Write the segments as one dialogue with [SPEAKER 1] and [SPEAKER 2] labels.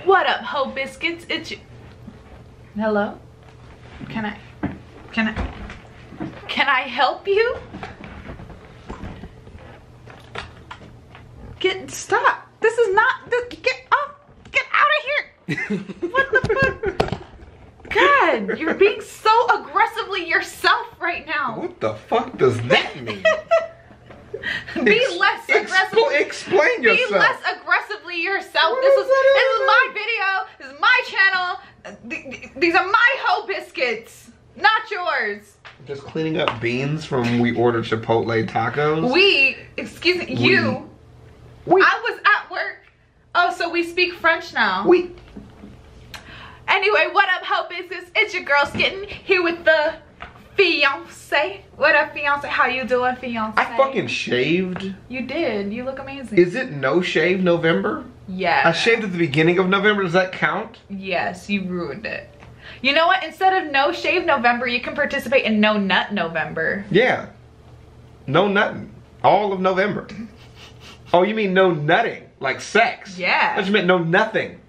[SPEAKER 1] What up, Ho Biscuits? It's Hello? Can I help you? Stop. This is not get off. Get out of here. What the fuck? God, you're being so aggressively yourself right now.
[SPEAKER 2] What the fuck does that mean?
[SPEAKER 1] Be less aggressive.
[SPEAKER 2] Explain yourself.
[SPEAKER 1] Be less aggressively yourself. This is my video. This is my channel. These are my Ho Biscuits, not yours.
[SPEAKER 2] Just cleaning up beans from when we ordered Chipotle tacos.
[SPEAKER 1] Excuse me, you. I was at work. Oh, so we speak French now. Anyway, what up, Ho Biscuits? It's your girl Skitten here with the fiance. What up, fiance? How you doing, fiance?
[SPEAKER 2] I fucking shaved.
[SPEAKER 1] You did. You look amazing.
[SPEAKER 2] Is it no shave November?
[SPEAKER 1] Yeah.
[SPEAKER 2] I shaved at the beginning of November. Does that count?
[SPEAKER 1] Yes, you ruined it. You know what? Instead of no shave November, you can participate in no nut November.
[SPEAKER 2] Yeah. No nutting. All of November. Oh, you mean no nutting? Like sex?
[SPEAKER 1] Yeah.
[SPEAKER 2] I just meant no nothing.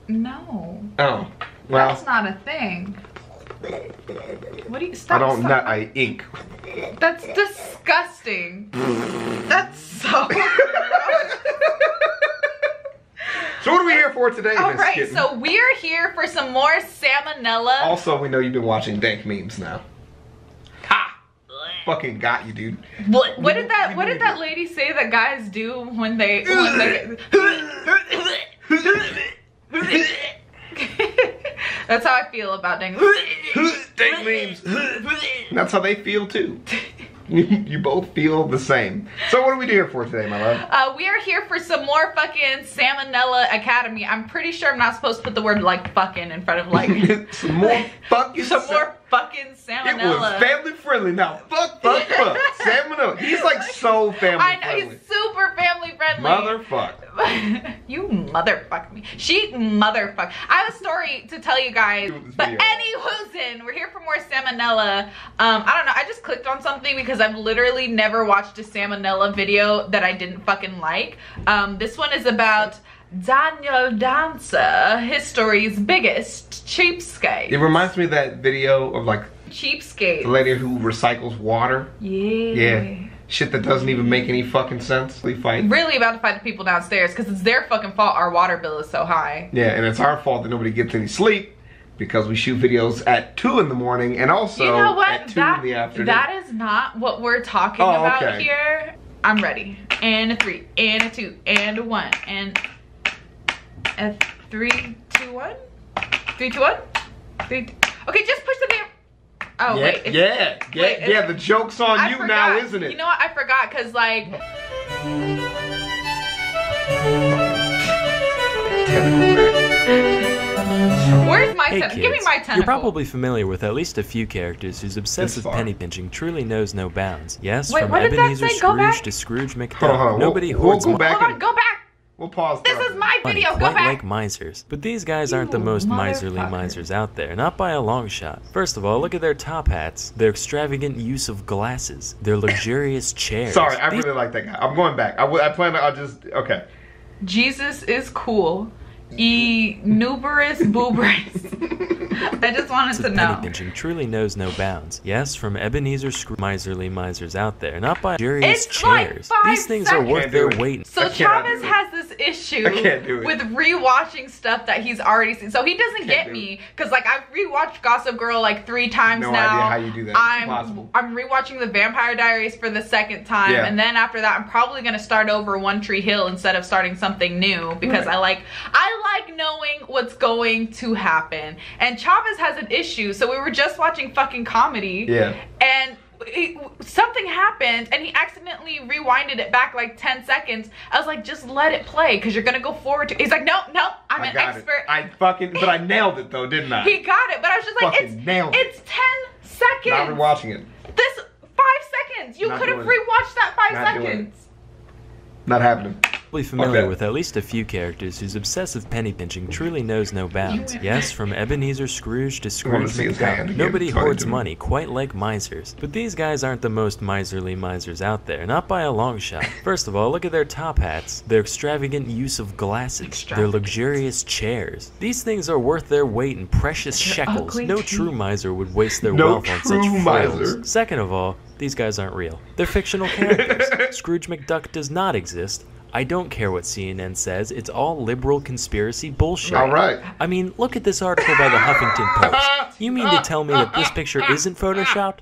[SPEAKER 1] No.
[SPEAKER 2] Oh. Well.
[SPEAKER 1] That's not a thing. What do you stop?
[SPEAKER 2] I don't nut, I ink.
[SPEAKER 1] That's disgusting. That's so gross.
[SPEAKER 2] So what are we here for today,
[SPEAKER 1] All
[SPEAKER 2] Miss
[SPEAKER 1] right,
[SPEAKER 2] Skitten?
[SPEAKER 1] so we're here for some more salmonella.
[SPEAKER 2] Also, we know you've been watching dank memes now. Ha! Fucking got you, dude.
[SPEAKER 1] What did that lady say that guys do when they That's how I feel about dank
[SPEAKER 2] dank memes. That's how they feel too. You both feel the same. So what are we here for today, my love?
[SPEAKER 1] We are here for some more fucking Salmonella Academy. I'm pretty sure I'm not supposed to put the word like fucking in front of like
[SPEAKER 2] some more fucking
[SPEAKER 1] fucking salmonella.
[SPEAKER 2] It was family friendly. Now fuck. Salmonella. He's like so family friendly.
[SPEAKER 1] I know, he's super family friendly.
[SPEAKER 2] Motherfucker.
[SPEAKER 1] You motherfuck me. She motherfuck. I have a story to tell you guys. But anywhoozin, we're here for more salmonella. I don't know. I just clicked on something because I've literally never watched a salmonella video that I didn't fucking like. This one is about Daniel Dancer, history's biggest cheapskate.
[SPEAKER 2] It reminds me of that video of like
[SPEAKER 1] Cheapskate.
[SPEAKER 2] the lady who recycles water.
[SPEAKER 1] Yeah.
[SPEAKER 2] Shit that doesn't even make any fucking sense. They fight.
[SPEAKER 1] Really about to fight the people downstairs because it's their fucking fault our water bill is so high.
[SPEAKER 2] Yeah, and it's our fault that nobody gets any sleep because we shoot videos at 2 in the morning and also
[SPEAKER 1] you know what?
[SPEAKER 2] at 2 in the afternoon.
[SPEAKER 1] That is not what we're talking about here. I'm ready. And a 3, and a 2, and a 1, and a 3, 2, 1? 3, 2, 1? 3, 2. Okay, just push the damn. Oh,
[SPEAKER 2] yeah,
[SPEAKER 1] wait.
[SPEAKER 2] Yeah, the joke's on you now, isn't it?
[SPEAKER 1] You know what? I forgot, because, like... Where's my tentacle? Give me my tentacle.
[SPEAKER 3] You're probably familiar with at least a few characters whose obsessive penny pinching truly knows no bounds. Yes, from Ebenezer Scrooge to Scrooge McDuck, nobody hoards
[SPEAKER 2] we'll go back.
[SPEAKER 1] Hold on, go back.
[SPEAKER 2] We'll pause.
[SPEAKER 1] This is my video. Go
[SPEAKER 3] quite
[SPEAKER 1] back.
[SPEAKER 3] like misers. But these guys aren't the most miserly misers out there, not by a long shot. First of all, look at their top hats, their extravagant use of glasses, their luxurious chairs.
[SPEAKER 2] Sorry, I really like that guy. I'm going back. I plan to, okay.
[SPEAKER 1] Jesus is cool. Nuberous boobers. I just wanted to know.
[SPEAKER 3] Penny pinching truly knows no bounds. Yes, from Ebenezer Scrooge, miserly misers out there, not by luxurious chairs.
[SPEAKER 1] Like
[SPEAKER 3] These things are worth their weight.
[SPEAKER 1] So Chavezz has this issue with rewatching stuff that he's already seen. So he doesn't get me because like I've rewatched Gossip Girl like 3 times now.
[SPEAKER 2] No idea how you do that.
[SPEAKER 1] I'm rewatching The Vampire Diaries for the 2nd time, and then after that I'm probably gonna start over One Tree Hill instead of starting something new because I like knowing what's going to happen. And Chavezz has an issue. So we were just watching fucking comedy. Yeah. And something happened and he accidentally rewinded it back like 10 seconds. I was like, just let it play because you're gonna go forward to. He's like, no, I'm an expert.
[SPEAKER 2] But I nailed it though, didn't I?
[SPEAKER 1] He got it, but I was just like, it's 10 seconds.
[SPEAKER 2] Not rewatching it.
[SPEAKER 1] This 5 seconds. You could have rewatched that 5 seconds.
[SPEAKER 2] Not happening.
[SPEAKER 3] Familiar with at least a few characters whose obsessive penny pinching truly knows no bounds. Yes, from Ebenezer Scrooge to Scrooge McDuck, nobody hoards money quite like misers. But these guys aren't the most miserly misers out there, not by a long shot. First of all, look at their top hats, their extravagant use of glasses, their luxurious chairs. These things are worth their weight in precious shekels. No true miser would waste their wealth on such frills. Second of all, these guys aren't real. They're fictional characters. Scrooge McDuck does not exist. I don't care what CNN says, it's all liberal conspiracy bullshit.
[SPEAKER 2] All right.
[SPEAKER 3] I mean, look at this article by the Huffington Post. You mean to tell me that this picture isn't photoshopped?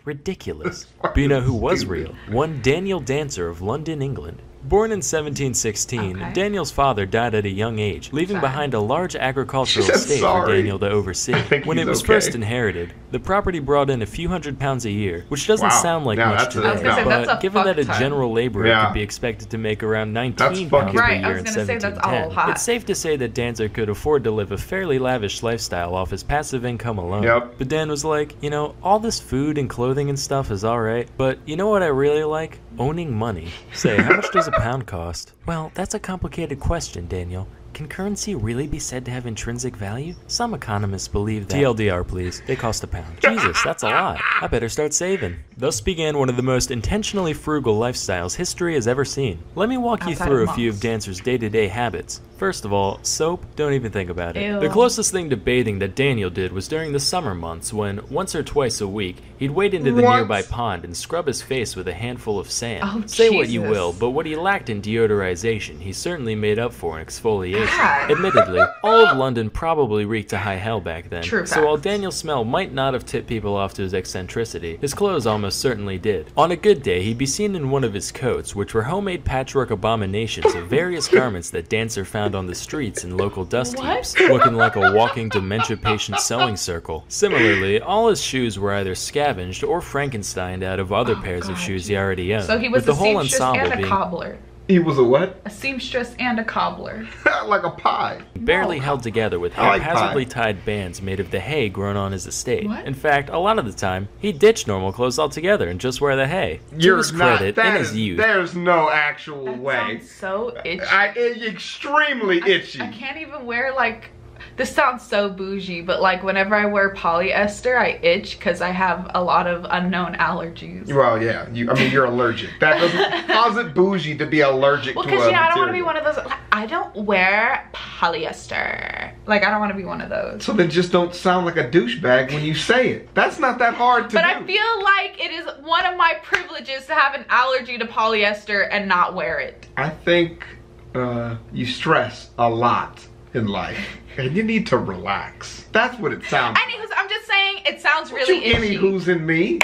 [SPEAKER 3] Ridiculous. But you know who was real? One Daniel Dancer of London, England. Born in 1716, Daniel's father died at a young age, leaving behind a large agricultural estate for Daniel to oversee. When it was first inherited, the property brought in a few £100s a year, which doesn't sound like much today, but given that a general laborer could be expected to make around £19 per year in 1710, it's safe to say that Dancer could afford to live a fairly lavish lifestyle off his passive income alone. But Dan was like, you know, all this food and clothing and stuff is alright, but you know what I really like? Owning money. Say, how much does a pound cost? Well, that's a complicated question, Daniel. Can currency really be said to have intrinsic value? Some economists believe that. TLDR, please. They cost a pound. Jesus, that's a lot. I better start saving. Thus began one of the most intentionally frugal lifestyles history has ever seen. Let me walk you through a few of Dancer's day-to-day habits. First of all, soap, don't even think about it. The closest thing to bathing that Daniel did was during the summer months when, once or twice a week, he'd wade into the nearby pond and scrub his face with a handful of sand. Say what you will, but what he lacked in deodorization, he certainly made up for in exfoliation. Admittedly, all of London probably reeked to high hell back then, so while Daniel's smell might not have tipped people off to his eccentricity, his clothes almost certainly did. On a good day, he'd be seen in one of his coats, which were homemade patchwork abominations of various garments that Dancer found on the streets in local dust heaps, looking like a walking dementia patient sewing circle. Similarly, all his shoes were either scavenged or Frankensteined out of other pairs of shoes he already owned.
[SPEAKER 1] So he was a seamstress and a cobbler.
[SPEAKER 2] He was a what?
[SPEAKER 1] A seamstress and a cobbler.
[SPEAKER 2] Like a pie.
[SPEAKER 3] Barely held together with haphazardly tied bands made of the hay grown on his estate. In fact, a lot of the time, he ditched normal clothes altogether and just wear the hay. To his credit, in his youth.
[SPEAKER 2] There's no actual way.
[SPEAKER 1] Sounds so itchy.
[SPEAKER 2] It's extremely itchy.
[SPEAKER 1] I can't even wear like... This sounds so bougie, but like whenever I wear polyester, I itch because I have a lot of unknown allergies.
[SPEAKER 2] Well, yeah. I mean, you're allergic. That doesn't cause it bougie to be allergic to a material.
[SPEAKER 1] Well, because I don't want to be one of those. Like, I don't wear polyester. Like, I don't want to be one of those.
[SPEAKER 2] So then just don't sound like a douchebag when you say it. That's not that hard to do.
[SPEAKER 1] But I feel like it is one of my privileges to have an allergy to polyester and not wear it.
[SPEAKER 2] I think you stress a lot in life. And you need to relax. That's what it sounds like.
[SPEAKER 1] Anywho's, I'm just saying, it sounds really itchy.
[SPEAKER 2] Anywho's in me.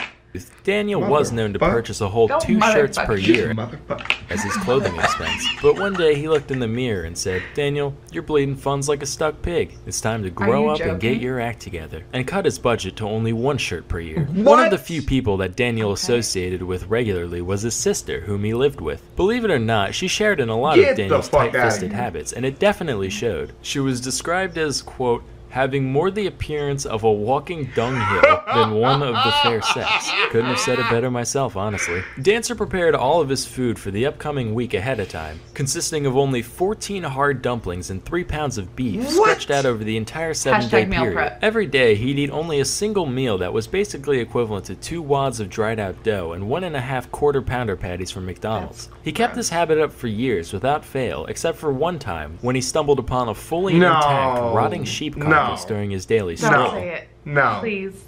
[SPEAKER 3] Daniel was known to purchase a whole 2 shirts per year as his clothing expense. But one day he looked in the mirror and said, Daniel, you're bleeding funds like a stuck pig. It's time to grow up and get your act together. And cut his budget to only 1 shirt per year. One of the few people that Daniel associated with regularly was his sister, whom he lived with. Believe it or not, she shared in a lot of Daniel's tight-fisted habits, and it definitely showed. She was described as, quote, having more the appearance of a walking dunghill than one of the fair sex. Couldn't have said it better myself, honestly. Dancer prepared all of his food for the upcoming week ahead of time, consisting of only 14 hard dumplings and 3 pounds of beef stretched out over the entire 7-day period. Every day, he'd eat only a single meal that was basically equivalent to 2 wads of dried out dough and 1.5 quarter-pounder patties from McDonald's. He kept this habit up for years without fail, except for one time when he stumbled upon a fully intact, rotting sheep carcass during his daily stroll.
[SPEAKER 1] Don't say it. No. Please.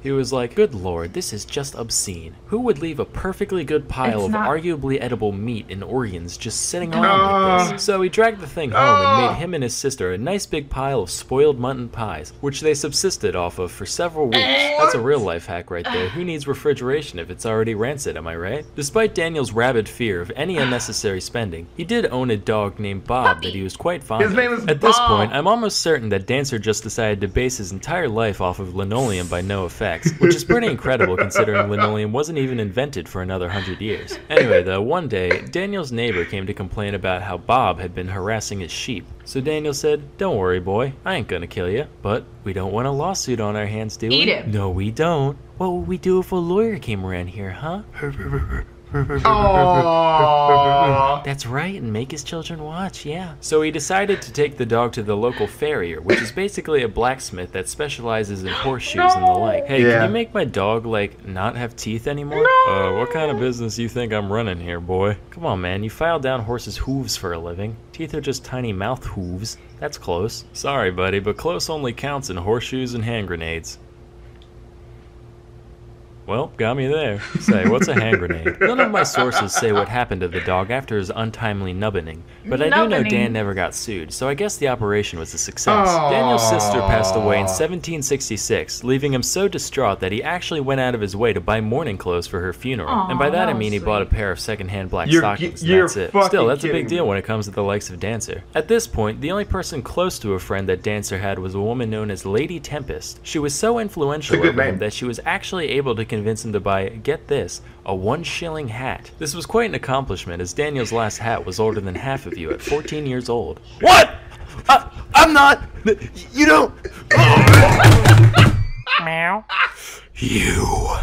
[SPEAKER 3] He was like, good lord, this is just obscene. Who would leave a perfectly good pile of arguably edible meat and organs just sitting around like this? So he dragged the thing home and made him and his sister a nice big pile of spoiled mutton pies, which they subsisted off of for several weeks. That's a real life hack right there. Who needs refrigeration if it's already rancid, am I right? Despite Daniel's rabid fear of any unnecessary spending, he did own a dog named Bob that he was quite fond of.
[SPEAKER 2] His name is Bob.
[SPEAKER 3] At this point, I'm almost certain that Dancer just decided to base his entire life off of linoleum by no effect. Which is pretty incredible considering linoleum wasn't even invented for another 100 years. Anyway though, one day, Daniel's neighbor came to complain about how Bob had been harassing his sheep. So Daniel said, don't worry boy, I ain't gonna kill you, but we don't want a lawsuit on our hands, do we?
[SPEAKER 1] Eat him.
[SPEAKER 3] No we don't. What would we do if a lawyer came around here, huh?
[SPEAKER 2] Aww.
[SPEAKER 3] That's right, and make his children watch, yeah. So he decided to take the dog to the local farrier, which is basically a blacksmith that specializes in horseshoes and the like. Hey, can you make my dog, like, not have teeth anymore? What kind of business you think I'm running here, boy? Come on, man, you file down horses' hooves for a living. Teeth are just tiny mouth hooves. That's close. Sorry, buddy, but close only counts in horseshoes and hand grenades. Well, got me there. Say, what's a hand grenade? None of my sources say what happened to the dog after his untimely nubbening, but I do know Dan never got sued, so I guess the operation was a success. Daniel's sister passed away in 1766, leaving him so distraught that he actually went out of his way to buy mourning clothes for her funeral. And by that I mean he bought a pair of secondhand black stockings, and that's it. Still, that's a big deal when it comes to the likes of Dancer. At this point, the only person close to a friend that Dancer had was a woman known as Lady Tempest. She was so influential over him that she was actually able to convince him to buy, get this, a 1 shilling hat. This was quite an accomplishment, as Daniel's last hat was older than half of you at 14 years old. What? I'm not. You don't. Meow. You.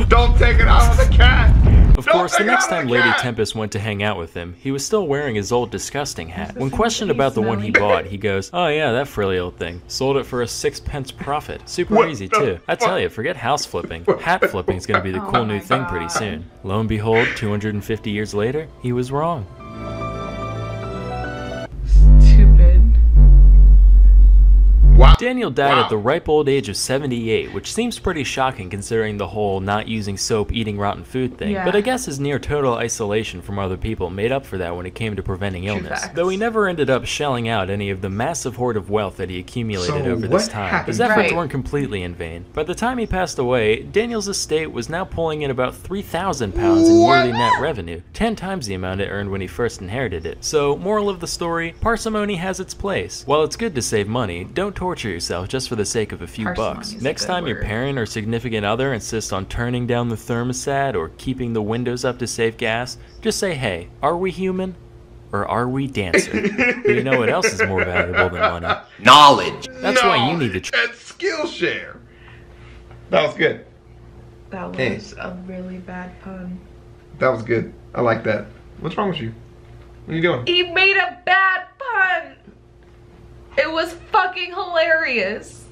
[SPEAKER 2] Don't take it out of the cat.
[SPEAKER 3] Of course, the next time Lady Tempest went to hang out with him, he was still wearing his old disgusting hat. When questioned about the one he bought, he goes, oh yeah, that frilly old thing. Sold it for a 6p profit. Super easy too. I tell you, forget house flipping. Hat flipping's gonna be the cool new thing pretty soon. Lo and behold, 250 years later, he was wrong.
[SPEAKER 2] Wow.
[SPEAKER 3] Daniel died at the ripe old age of 78, which seems pretty shocking considering the whole not using soap, eating rotten food thing. But I guess his near total isolation from other people made up for that when it came to preventing illness. Though he never ended up shelling out any of the massive hoard of wealth that he accumulated over this time. His efforts weren't completely in vain. By the time he passed away, Daniel's estate was now pulling in about £3,000 in yearly net revenue, 10 times the amount it earned when he first inherited it. So, moral of the story, parsimony has its place. While it's good to save money, don't torture yourself just for the sake of a few bucks. Next time your parent or significant other insists on turning down the thermostat or keeping the windows up to save gas, just say, hey, are we human or are we Dancer? You know what else is more valuable than money?
[SPEAKER 2] Knowledge.
[SPEAKER 3] That's why you need to
[SPEAKER 2] and Skillshare. That was good.
[SPEAKER 1] That was a really bad pun.
[SPEAKER 2] That was good. I like that. What's wrong with you? What are you doing?
[SPEAKER 1] He made a bad pun. It was fucking hilarious.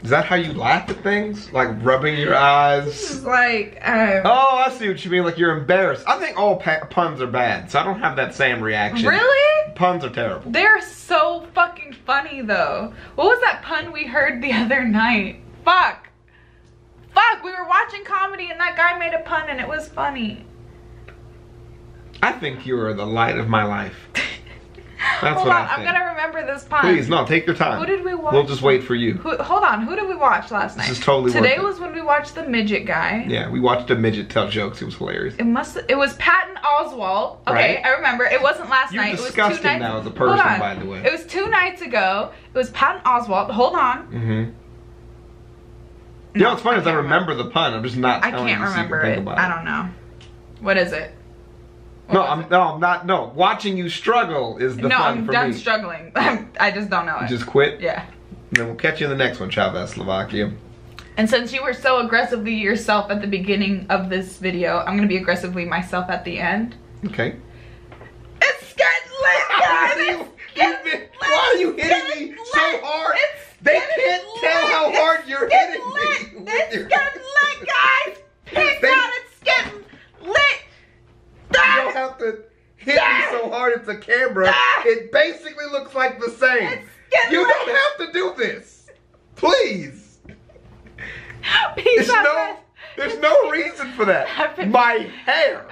[SPEAKER 2] Is that how you laugh at things? Like rubbing your eyes?
[SPEAKER 1] Like,
[SPEAKER 2] oh, I see what you mean. Like you're embarrassed. I think all puns are bad, so I don't have that same reaction.
[SPEAKER 1] Really?
[SPEAKER 2] Puns are terrible.
[SPEAKER 1] They're so fucking funny, though. What was that pun we heard the other night? Fuck. Fuck, we were watching comedy and that guy made a pun and it was funny.
[SPEAKER 2] I think you are the light of my life. That's
[SPEAKER 1] hold
[SPEAKER 2] what
[SPEAKER 1] on,
[SPEAKER 2] I think.
[SPEAKER 1] I'm gonna remember this pun.
[SPEAKER 2] Please, no, take your time.
[SPEAKER 1] Who did we watch?
[SPEAKER 2] We'll just wait for you.
[SPEAKER 1] Hold on, who did we watch last night?
[SPEAKER 2] This is totally
[SPEAKER 1] Today
[SPEAKER 2] worth it.
[SPEAKER 1] was when we watched the midget guy.
[SPEAKER 2] Yeah, we watched a midget tell jokes. It was hilarious.
[SPEAKER 1] It was Patton Oswalt. Okay,
[SPEAKER 2] right?
[SPEAKER 1] I remember. It wasn't last night. It was 2 nights.
[SPEAKER 2] Now as a person, by the way.
[SPEAKER 1] It was 2 nights ago. It was Patton Oswalt. Hold on.
[SPEAKER 2] You know what's funny is I remember the pun. I'm just not telling you so you can think about it.
[SPEAKER 1] I don't know. What is it?
[SPEAKER 2] I'm not. No, watching you struggle is the fun for me.
[SPEAKER 1] No, I'm done struggling. I just don't know it.
[SPEAKER 2] You just quit?
[SPEAKER 1] Yeah.
[SPEAKER 2] And then we'll catch you in the next one, Chavezz, Slovakia.
[SPEAKER 1] And since you were so aggressively yourself at the beginning of this video, I'm gonna be aggressively myself at the end.
[SPEAKER 2] Okay.
[SPEAKER 1] It's getting lit, guys!
[SPEAKER 2] Why are you hitting me so hard? They can't tell how hard you're hitting me.
[SPEAKER 1] It's getting lit, guys! Peace out, it's getting lit!
[SPEAKER 2] You don't have to hit me so hard at the camera. It basically looks like the same. You don't have to do this. Please.
[SPEAKER 1] Peace out.
[SPEAKER 2] There's no reason for that. My hair.